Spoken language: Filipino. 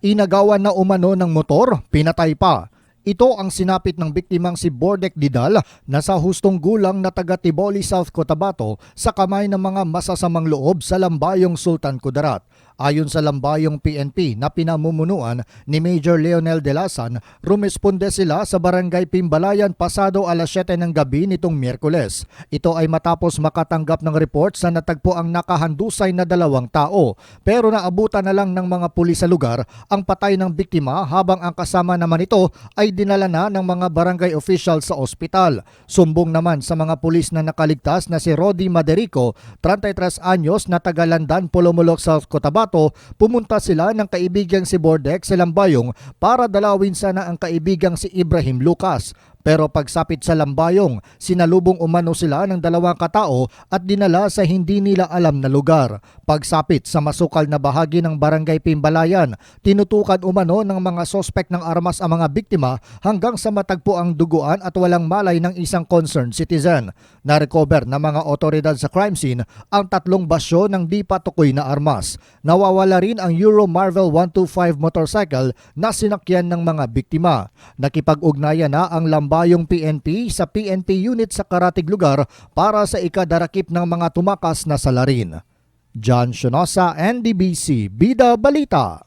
Inagawan na umano ng motor, pinatay pa. Ito ang sinapit ng biktimang si Bordek Didal na sa hustong gulang na taga Tiboli, South Cotabato sa kamay ng mga masasamang loob sa Lambayong Sultan Kudarat. Ayon sa Lambayong PNP na pinamumunuan ni Major Leonel De Lasan, rumesponde sila sa Barangay Pimbalayan pasado alas 7 ng gabi nitong Miyerkules. Ito ay matapos makatanggap ng report sa natagpo ang nakahandusay na 2 tao. Pero naabutan na lang ng mga pulis sa lugar ang patay ng biktima habang ang kasama naman ito ay dinala na ng mga barangay official sa ospital. Sumbong naman sa mga pulis na nakaligtas na si Rodi Maderico, 33 anyos na taga Landan, Polomolok, South Cotabato. Pumunta sila ng kaibigang si Bordek sa Lambayong para dalawin sana ang kaibigang si Ibrahim Lucas. Pero pagsapit sa Lambayong, sinalubong umano sila ng 2 katao at dinala sa hindi nila alam na lugar. Pagsapit sa masukal na bahagi ng Barangay Pimbalayan, tinutukan umano ng mga sospek ng armas ang mga biktima hanggang sa matagpo ang duguan at walang malay ng isang concerned citizen. Na-recover ng mga otoridad sa crime scene ang 3 basyo ng di patukoy na armas. Nawawala rin ang Euro Marvel 125 motorcycle na sinakyan ng mga biktima. Nakipag-ugnayan na ang Lambayong PNP sa PNP unit sa karatig lugar para sa ikadarakip ng mga tumakas na salarin. John Sionosa, NDBC, Bida Balita.